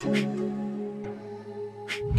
G'day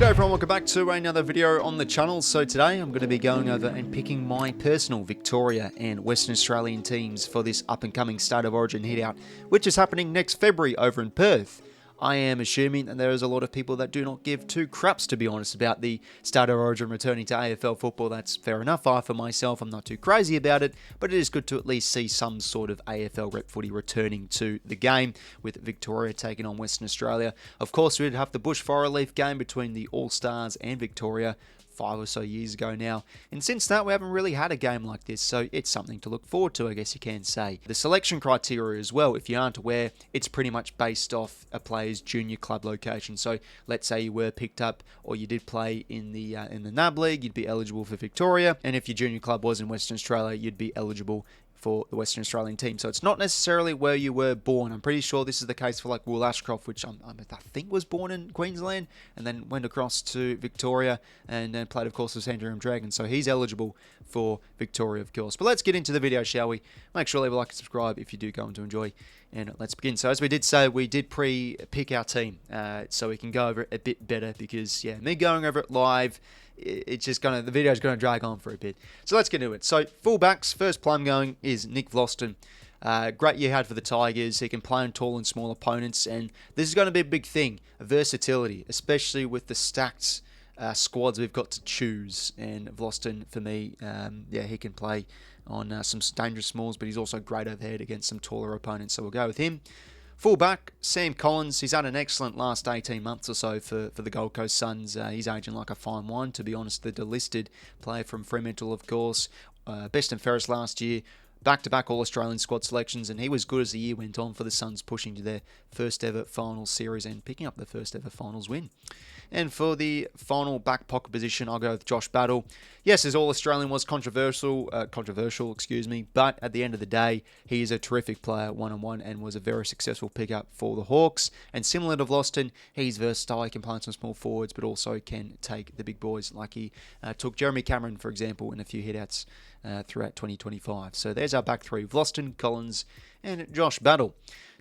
everyone, welcome back to another video on the channel. So today I'm going to be going over and picking my personal Victoria and Western Australian teams for this up and coming State of Origin hitout, which is happening next February over in Perth. I am assuming that there is a lot of people that do not give two craps, to be honest, about the State of Origin returning to AFL football. That's fair enough. I, for myself, I'm not too crazy about it, but it is good to at least see some sort of AFL rep footy returning to the game, with Victoria taking on Western Australia. Of course, we did have the bushfire relief game between the All-Stars and Victoria 5 or so years ago now, and since that we haven't really had a game like this, so it's something to look forward to, I guess you can say. The selection criteria as well, if you aren't aware, it's pretty much based off a player's junior club location. So let's say you were picked up or you did play in the NAB League, you'd be eligible for Victoria, and if your junior club was in Western Australia, you'd be eligible for the Western Australian team. So it's not necessarily where you were born. I'm pretty sure this is the case for like Will Ashcroft, which I think was born in Queensland and then went across to Victoria and then played, of course, with Sandringham Dragons. So he's eligible for Victoria, of course. But let's get into the video, shall we? Make sure to leave a like and subscribe if you do go on to enjoy. And let's begin. So as we did say, we did pre-pick our team so we can go over it a bit better because, yeah, me going over it live, it's just the video's going to drag on for a bit. So let's get into it. So fullbacks, first play I'm going is 𝐓𝐡𝐞 𝐎𝐿. Great year had for the Tigers. He can play on tall and small opponents, and this is going to be a big thing, versatility, especially with the stacked squads we've got to choose. And 𝐓𝐡𝐿, for me, yeah, he can play on some dangerous smalls, but he's also great overhead against some taller opponents, so we'll go with him. Fullback, Sam Collins. He's had an excellent last 18 months or so for the Gold Coast Suns. He's aging like a fine wine, to be honest. The delisted player from Fremantle, of course. Best and fairest last year. Back-to-back All-Australian squad selections, and he was good as the year went on for the Suns, pushing to their first ever finals series and picking up their first ever finals win. And for the final back pocket position, I'll go with Josh Battle. Yes, his All-Australian was controversial, but at the end of the day, he is a terrific player one-on-one and was a very successful pickup for the Hawks. And similar to 𝐓𝐡𝐿, he's versatile. He can play on some small forwards, but also can take the big boys, like he took Jeremy Cameron, for example, in a few hitouts throughout 2025. So there's our back three: 𝐓𝐡𝐿, Collins, and Josh Battle.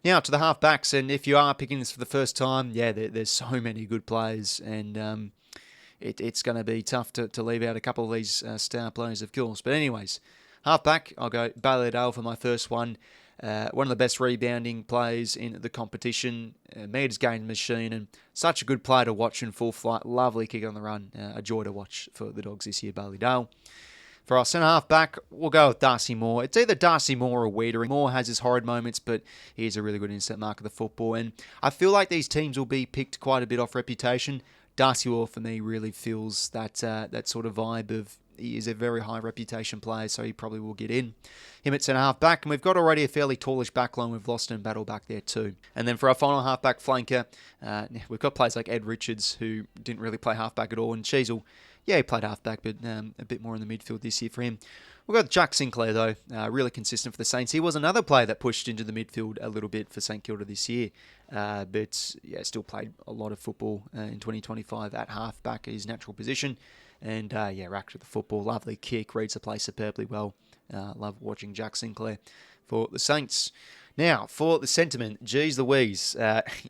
Now to the half-backs, and if you are picking this for the first time, yeah, there's so many good players, and it's going to be tough to leave out a couple of these star players, of course. But anyways, half-back, I'll go 𝐵𝐿𝐿 for my first one. One of the best rebounding players in the competition, meters gained machine, and such a good player to watch in full flight. Lovely kick on the run, a joy to watch for the Dogs this year, 𝐵𝐿𝐿. For our centre-half back, we'll go with Darcy Moore. It's either Darcy Moore or 𝐻𝐻𝐪𝐿. Moore has his horrid moments, but he is a really good instant mark of the football. And I feel like these teams will be picked quite a bit off reputation. Darcy Moore, for me, really feels that sort of vibe of he is a very high reputation player, so he probably will get in. Him at centre-half back, and we've got already a fairly tallish back line with 𝐓𝐡𝐿 and Battle back there too. And then for our final half-back flanker, we've got players like Ed Richards, who didn't really play half-back at all, and 𝐿𝐴𝐿, yeah, he played half-back, but a bit more in the midfield this year for him. We've got 𝐿𝐴𝐿 𝐿𝐴𝐿, though, really consistent for the Saints. He was another player that pushed into the midfield a little bit for St Kilda this year, but yeah, still played a lot of football in 2025 at half-back, his natural position. And yeah, racked with the football, lovely kick, reads the play superbly well. Love watching 𝐿𝐴𝐿 𝐿𝐴𝐿 for the Saints. Now, for the sentiment, geez Louise,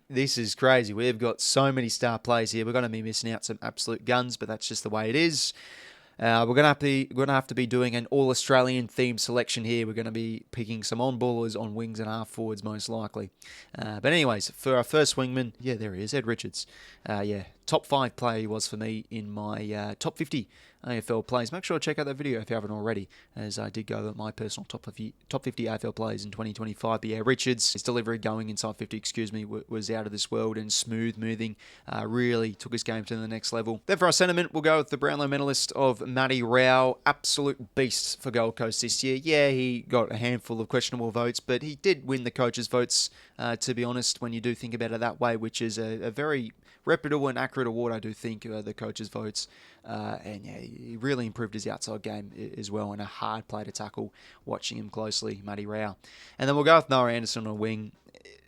this is crazy. We've got so many star players here. We're going to be missing out some absolute guns, but that's just the way it is. We're going to have to be doing an All-Australian themed selection here. We're going to be picking some on-ballers on wings and half-forwards, most likely. But anyways, for our first wingman, yeah, there he is, Ed Richards. Yeah, top 5 player he was for me in my top 50 AFL plays. Make sure to check out that video if you haven't already, as I did go over my personal top 50 AFL plays in 2025. But yeah, Richards, his delivery going inside 50, was out of this world and smooth moving. Really took his game to the next level. Then for our sentiment, we'll go with the Brownlow medalist of 𝐼𝐻𝐿𝐴𝐿. Absolute beast for Gold Coast this year. Yeah, he got a handful of questionable votes, but he did win the coaches' votes, to be honest, when you do think about it that way, which is a very reputable and accurate award, I do think, the coaches' votes. And yeah, he really improved his outside game as well, and a hard play to tackle, watching him closely, 𝐼𝐻𝐿𝐴𝐿. And then we'll go with Noah Anderson on a wing.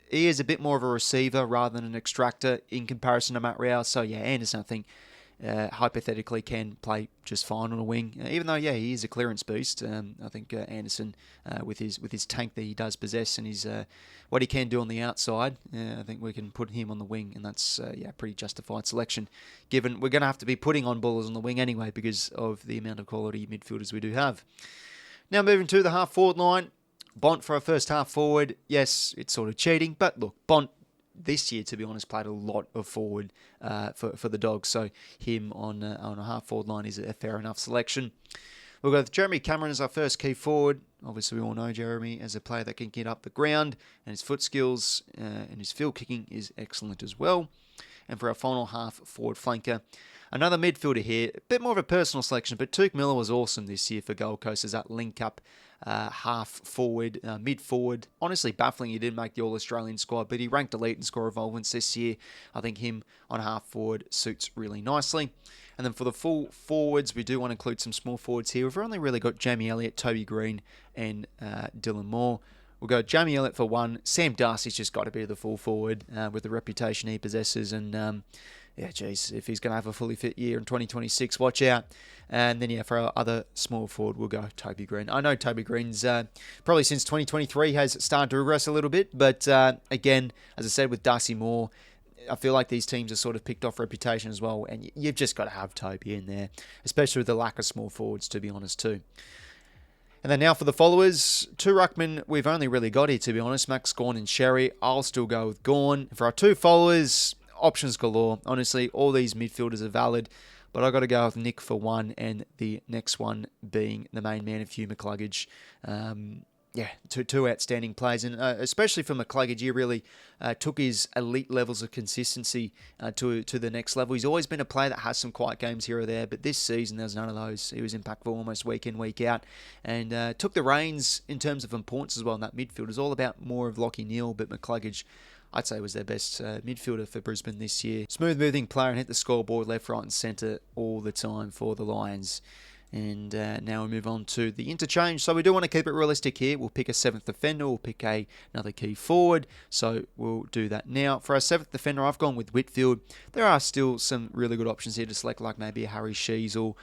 He is a bit more of a receiver rather than an extractor in comparison to 𝐼𝐻𝐿𝐴𝐿. So yeah, Anderson, I think, hypothetically can play just fine on a wing. Even though, yeah, he is a clearance beast. I think Anderson, with his tank that he does possess and his what he can do on the outside, I think we can put him on the wing, and that's pretty justified selection, given we're going to have to be putting on ballers on the wing anyway because of the amount of quality midfielders we do have. Now moving to the half-forward line. Bont for our first half forward. Yes, it's sort of cheating, but look, Bont this year, to be honest, played a lot of forward for the Dogs, so him on a half-forward line is a fair enough selection. We'll go with Jeremy Cameron as our first key forward. Obviously, we all know Jeremy as a player that can get up the ground, and his foot skills and his field kicking is excellent as well. And for our final half-forward flanker, another midfielder here, a bit more of a personal selection, but 𝐓𝐿𝐴 𝐿𝐼 was awesome this year for Gold Coast as that link-up half-forward, mid-forward. Honestly, baffling he didn't make the All-Australian squad, but he ranked elite in score involvements this year. I think him on half-forward suits really nicely. And then for the full forwards, we do want to include some small forwards here. We've only really got Jamie Elliott, Toby Green, and Dylan Moore. We'll go Jamie Elliott for one. Sam Darcy's just got to be the full forward with the reputation he possesses. And yeah, geez, if he's going to have a fully fit year in 2026, watch out. And then, yeah, for our other small forward, we'll go Toby Green. I know Toby Green's probably since 2023 has started to regress a little bit. But again, as I said, with Darcy Moore, I feel like these teams are sort of picked off reputation as well. And you've just got to have Toby in there, especially with the lack of small forwards, to be honest, too. And then now for the followers, two ruckmen we've only really got here, to be honest, Max Gawn and Sherry. I'll still go with Gawn. For our two followers, options galore. Honestly, all these midfielders are valid, but I've got to go with Nick for one, and the next one being the main man of 𝐓𝐿𝐴 𝐿𝐼. Yeah, two outstanding plays, and especially for 𝐸𝐿𝐼, he really took his elite levels of consistency to the next level. He's always been a player that has some quiet games here or there, but this season there's none of those. He was impactful almost week in, week out, and took the reins in terms of importance as well in that midfield. It was all about more of Lachie Neale, but 𝐸𝐿𝐼, I'd say, was their best midfielder for Brisbane this year. Smooth moving player and hit the scoreboard left, right and centre all the time for the Lions. And now we move on to the interchange. So we do want to keep it realistic here. We'll pick a seventh defender. We'll pick another key forward. So we'll do that now. For our seventh defender, I've gone with Whitfield. There are still some really good options here to select, like maybe a Harry 𝐸𝐿𝐼,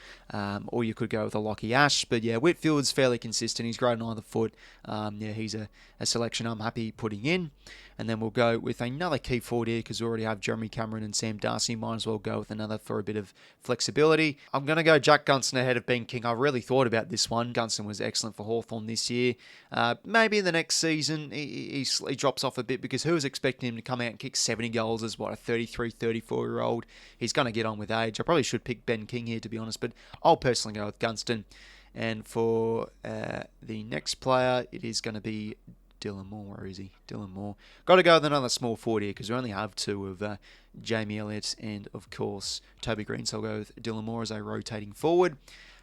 or you could go with a Lachie Ash. But yeah, Whitfield's fairly consistent. He's great on either foot. Yeah, he's a selection I'm happy putting in. And then we'll go with another key forward here because we already have Jeremy Cameron and Sam Darcy. Might as well go with another for a bit of flexibility. I'm going to go Jack Gunston ahead of Ben King. I really thought about this one. Gunston was excellent for Hawthorn this year. Maybe in the next season he drops off a bit, because who was expecting him to come out and kick 70 goals as a 33, 34-year-old? He's going to get on with age. I probably should pick Ben King here, to be honest, but I'll personally go with Gunston. And for the next player, it is going to be Dylan Moore. Where is he? Dylan Moore. Got to go with another small forward here because we only have two of Jamie Elliott and, of course, Toby Green. So I'll go with Dylan Moore as a rotating forward.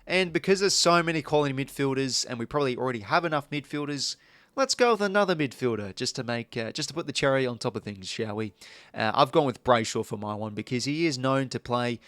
And because there's so many quality midfielders and we probably already have enough midfielders, let's go with another midfielder just to put the cherry on top of things, shall we? I've gone with Brayshaw for my one because he is known to play,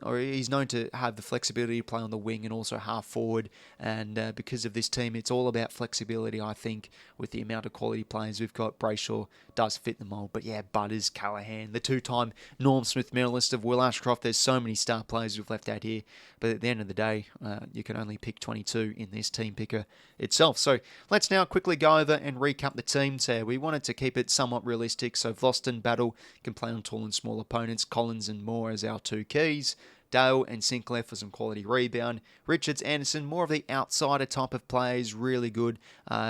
or he's known to have the flexibility to play on the wing and also half forward. And because of this team, it's all about flexibility, I think, with the amount of quality players we've got. Brayshaw does fit the mould. But yeah, Butters, Callaghan, the two-time Norm Smith medalist of Will Ashcroft. There's so many star players we've left out here. But at the end of the day, you can only pick 22 in this team picker itself. So let's now quickly go over and recap the teams here. We wanted to keep it somewhat realistic, so Vlosten, Battle can play on tall and small opponents, Collins and Moore as our two keys, Dale and Sinclair for some quality rebound, Richards, Anderson, more of the outsider type of players, really good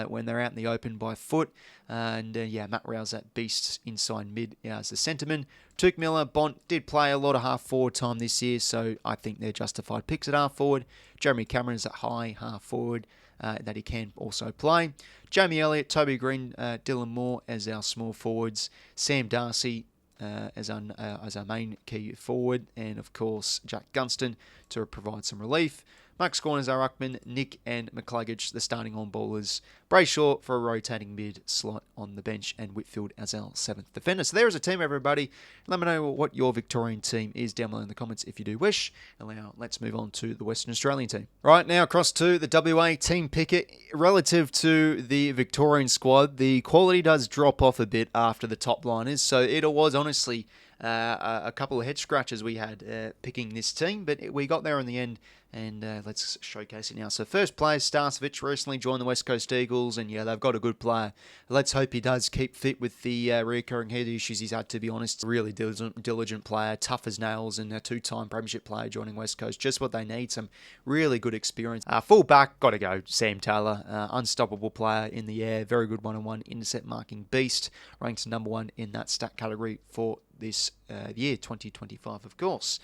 when they're out in the open by foot, and yeah, Matt Rouse, that beast inside mid as the centreman. 𝐓𝐿𝐴 𝐿𝐼, Bont did play a lot of half forward time this year, so I think they're justified picks at half forward. Jeremy Cameron is at high half forward that he can also play. Jamie Elliott, Toby Green, Dylan Moore as our small forwards. Sam Darcy as our main key forward. And, of course, Jack Gunston to provide some relief. Max Gawn as our ruckman, Nick and 𝐸𝐿𝐼, the starting on ballers. Brayshaw for a rotating mid slot on the bench, and Whitfield as our seventh defender. So there is a team, everybody. Let me know what your Victorian team is down below in the comments if you do wish. And now let's move on to the Western Australian team. Right, now across to the WA team picker. Relative to the Victorian squad, the quality does drop off a bit after the top liners. So it was honestly a couple of head scratches we had picking this team, but we got there in the end. And let's showcase it now. So first player, 𝐼𝐶 recently joined the West Coast Eagles, and yeah, they've got a good player. Let's hope he does keep fit with the recurring head issues he's had, to be honest. Really diligent player, tough as nails, and a two-time premiership player joining West Coast. Just what they need, some really good experience. Full back, got to go, Sam Taylor. Unstoppable player in the air, very good one-on-one intercept marking beast. Ranks #1 in that stat category for this year, 2025, of course.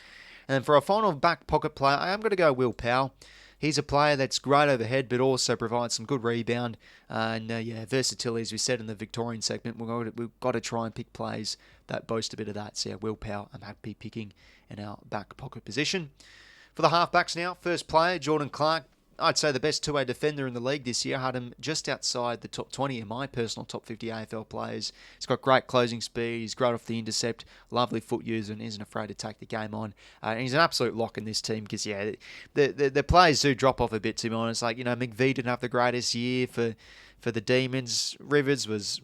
And for our final back pocket player, I am going to go 𝐓𝐿𝐴𝐿. He's a player that's great overhead, but also provides some good rebound. And yeah, versatility, as we said in the Victorian segment, we've got to try and pick players that boast a bit of that. So yeah, 𝐓𝐿𝐴𝐿, I'm happy picking in our back pocket position. For the halfbacks now, first player, Jordan Clark. I'd say the best two-way defender in the league this year. Had him just outside the top 20 in my personal top 50 AFL players. He's got great closing speed. He's great off the intercept. Lovely foot user and isn't afraid to take the game on. And he's an absolute lock in this team because, yeah, the players do drop off a bit, to be honest. Like, you know, 𝐸𝐵 didn't have the greatest year for the Demons. Rivers was,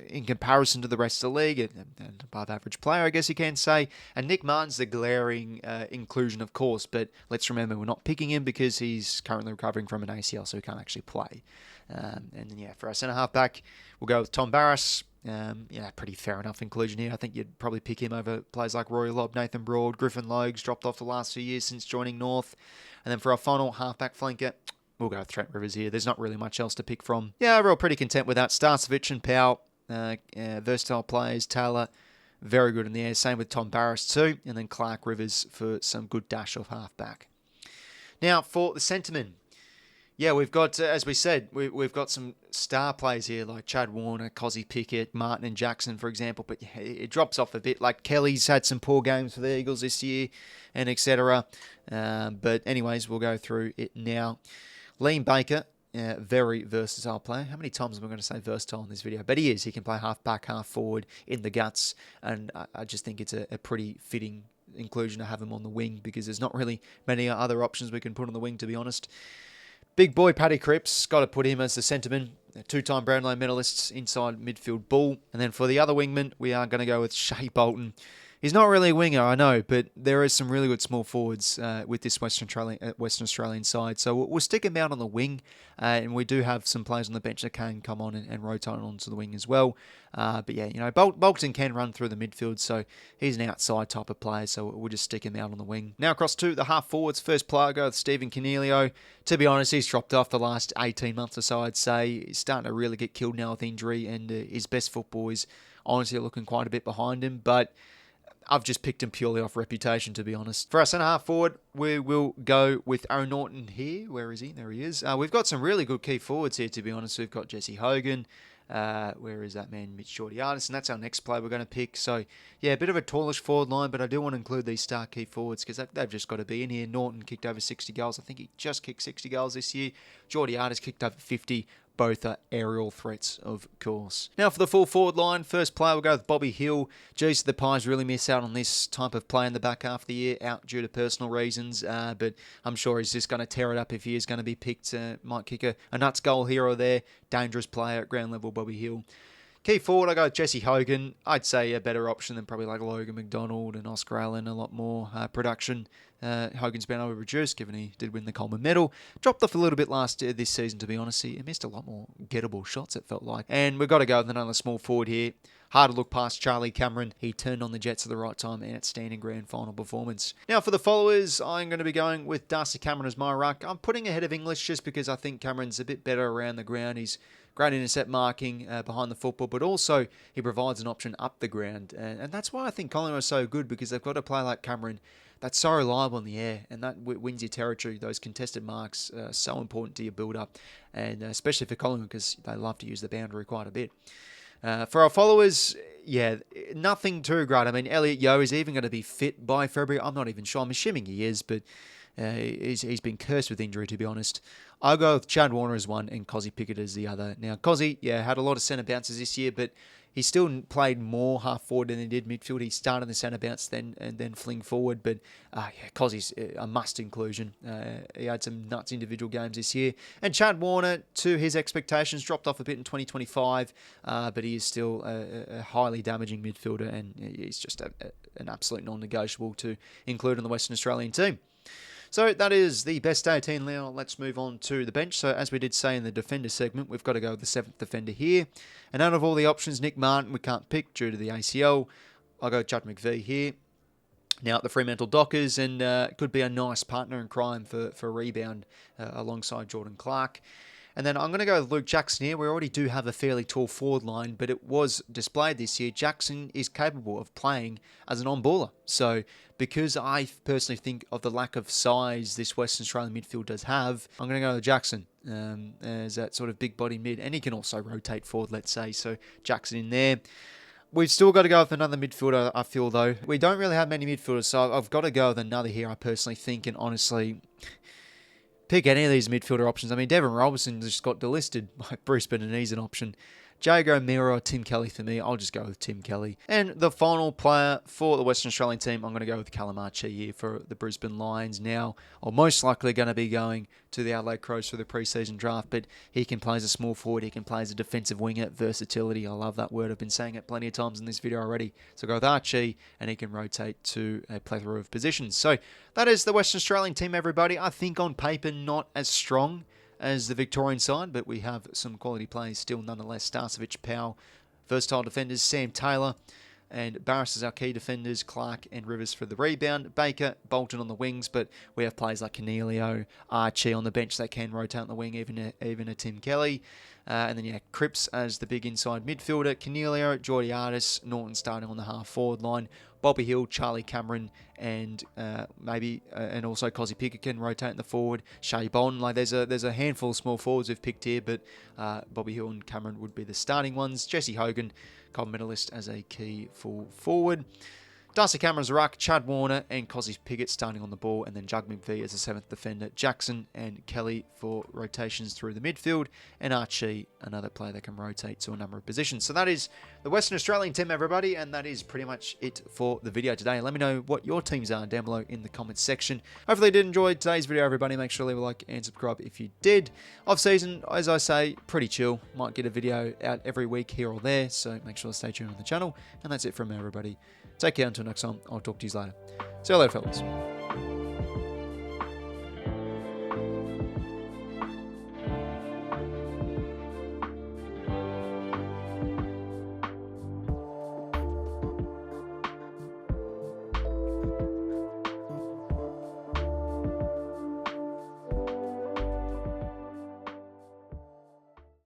in comparison to the rest of the league, an above-average player, I guess you can say. And Nick Martin's the glaring inclusion, of course, but let's remember we're not picking him because he's currently recovering from an ACL, so he can't actually play. And then, yeah, for our centre-half back, we'll go with Tom Barrass. Yeah, pretty fair enough inclusion here. I think you'd probably pick him over players like Rory Lobb, Nathan Broad, Griffin Logues, dropped off the last few years since joining North. And then for our final half-back flanker, we'll go with Trent Rivers here. There's not really much else to pick from. Yeah, we're all pretty content with that. 𝐼𝐶 and 𝐴𝐿. Versatile players. Taylor, very good in the air. Same with Tom Barrass too. And then Clark Rivers for some good dash off halfback. Now for the centremen. Yeah, we've got, as we said, we've got some star players here like Chad Warner, 𝐓𝐡𝐞 𝐎𝐿𝐼, Martin and Jackson, for example. But yeah, it drops off a bit. Like Kelly's had some poor games for the Eagles this year and etc. But anyways, we'll go through it now. Liam Baker. Very versatile player. How many times am I going to say versatile in this video? But he is. He can play half back, half forward in the guts. And I just think it's a pretty fitting inclusion to have him on the wing because there's not really many other options we can put on the wing, to be honest. Big boy Paddy Cripps. Got to put him as the centreman. Two-time Brownlow medalists, inside midfield bull. And then for the other wingman, we are going to go with Shea Bolton. He's not really a winger, I know, but there is some really good small forwards with this Western Australian side. So we'll stick him out on the wing, and we do have some players on the bench that can come on and rotate onto the wing as well. But yeah, you know, Bolton can run through the midfield, so he's an outside type of player, so we'll just stick him out on the wing. Now across to the half forwards. First player, go with 𝐶𝐵𝐸 𝐞𝐬. To be honest, he's dropped off the last 18 months or so, I'd say. He's starting to really get killed now with injury, and his best football is honestly looking quite a bit behind him, but I've just picked him purely off reputation, to be honest. For our centre-half forward, we will go with Aaron Naughton here. Where is he? There he is. We've got some really good key forwards here, to be honest. We've got Jesse Hogan. Where is that man? 𝐸𝐿𝐴𝐿 𝐼𝐻. And that's our next player we're going to pick. So, yeah, a bit of a tallish forward line, but I do want to include these star key forwards because they've just got to be in here. Naughton kicked over 60 goals. I think he just kicked 60 goals this year. 𝐸𝐿𝐴𝐻 has kicked over 50. Both are aerial threats, of course. Now for the full forward line, first player we'll go with Bobby Hill. Geez, the Pies really miss out on this type of play in the back half of the year, out due to personal reasons. But I'm sure he's just going to tear it up if he is going to be picked. Might kick a nuts goal here or there. Dangerous player at ground level, Bobby Hill. Key forward, I go with Jesse Hogan. I'd say a better option than probably like Logan McDonald and Oscar Allen. A lot more production. Hogan's been able to reduce, given he did win the Coleman medal. Dropped off a little bit this season, to be honest. He missed a lot more gettable shots, it felt like. And we've got to go with another small forward here. Hard to look past Charlie Cameron. He turned on the Jets at the right time. Outstanding grand final performance. Now for the followers, I'm going to be going with Darcy Cameron as my ruck. I'm putting ahead of English just because I think Cameron's a bit better around the ground. He's great intercept marking behind the football, but also he provides an option up the ground. And that's why I think Collingwood is so good, because they've got a player like Cameron that's so reliable in the air, and that wins your territory. Those contested marks are so important to your build-up, and especially for Collingwood because they love to use the boundary quite a bit. For our followers, yeah, nothing too great. I mean, 𝐿𝐼𝐿𝐼 𝐿𝐼 is even going to be fit by February. I'm not even sure. I'm assuming he is, but he's been cursed with injury, to be honest. I'll go with Chad Warner as one and 𝐓𝐶𝐞 𝐎𝐿𝐼 as the other. Now, 𝐓𝐶𝐞, yeah, had a lot of centre bounces this year, but He still played more half forward than he did midfield. He started the centre bounce and then fling forward, but 𝐼𝐴𝐿𝐼's a must inclusion. He had some nuts individual games this year. And Chad Warner, to his expectations, dropped off a bit in 2025, but he is still a highly damaging midfielder, and he's just an absolute non-negotiable to include in the Western Australian team. So that is the best 18. Now let's move on to the bench. So as we did say in the defender segment, we've got to go with the 7th defender here. And out of all the options, Nick Martin we can't pick due to the ACL. I'll go Judd McVie here. Now at the Fremantle Dockers, and could be a nice partner in crime for rebound alongside Jordan Clark. And then I'm going to go with Luke Jackson here. We already do have a fairly tall forward line, but it was displayed this year. Jackson is capable of playing as an on-baller. So because I personally think of the lack of size this Western Australian midfield does have, I'm going to go with Jackson as that sort of big body mid. And he can also rotate forward, let's say. So Jackson in there. We've still got to go with another midfielder, I feel, though. We don't really have many midfielders, so I've got to go with another here, I personally think. And honestly, pick any of these midfielder options. I mean, Devon Robertson just got delisted by Brisbane, and he's an option. Jago Mira or Tim Kelly for me. I'll just go with Tim Kelly. And the final player for the Western Australian team, I'm going to go with 𝐓𝐿𝐼𝐿 here for the Brisbane Lions now. Or most likely going to be going to the Adelaide Crows for the pre-season draft, but he can play as a small forward. He can play as a defensive winger. Versatility. I love that word. I've been saying it plenty of times in this video already. So go with 𝐼𝐿𝐼𝐿, and he can rotate to a plethora of positions. So that is the Western Australian team, everybody. I think on paper, not as strong as the Victorian side, but we have some quality players still nonetheless. 𝘖𝐿𝐼𝐿, Powell, versatile defenders, Sam Taylor, and Barris as our key defenders, Clark and Rivers for the rebound, Baker, Bolton on the wings, but we have players like 𝐸𝐿𝐼𝐿, 𝐼𝐿𝐼𝐿 on the bench that can rotate on the wing, even a Tim Kelly. And then, 𝐼𝐿𝐼𝐿 as the big inside midfielder, 𝐸𝐿𝐼𝐿, Geordie Artis, Norton starting on the half-forward line, Bobby Hill, Charlie Cameron, and and also 𝐓𝐡𝐞 can rotate in the forward. Shea Bond, there's a handful of small forwards we've picked here, but Bobby Hill and Cameron would be the starting ones. Jesse Hogan, gold medalist, as a key full forward. Darcy Cameron's ruck, Chad Warner and 𝐓𝐡𝐞 starting on the ball, and then Judd McVie as a 7th defender, Jackson and Kelly for rotations through the midfield, and 𝐼𝐿𝐼𝐿, another player that can rotate to a number of positions. So that is the Western Australian team, everybody, and that is pretty much it for the video today. Let me know what your teams are down below in the comments section. Hopefully you did enjoy today's video, everybody. Make sure to leave a like and subscribe if you did. Off season, as I say, pretty chill. Might get a video out every week here or there, so make sure to stay tuned on the channel. And that's it from me, everybody. Take care until next time. I'll talk to you later. See you later, fellas.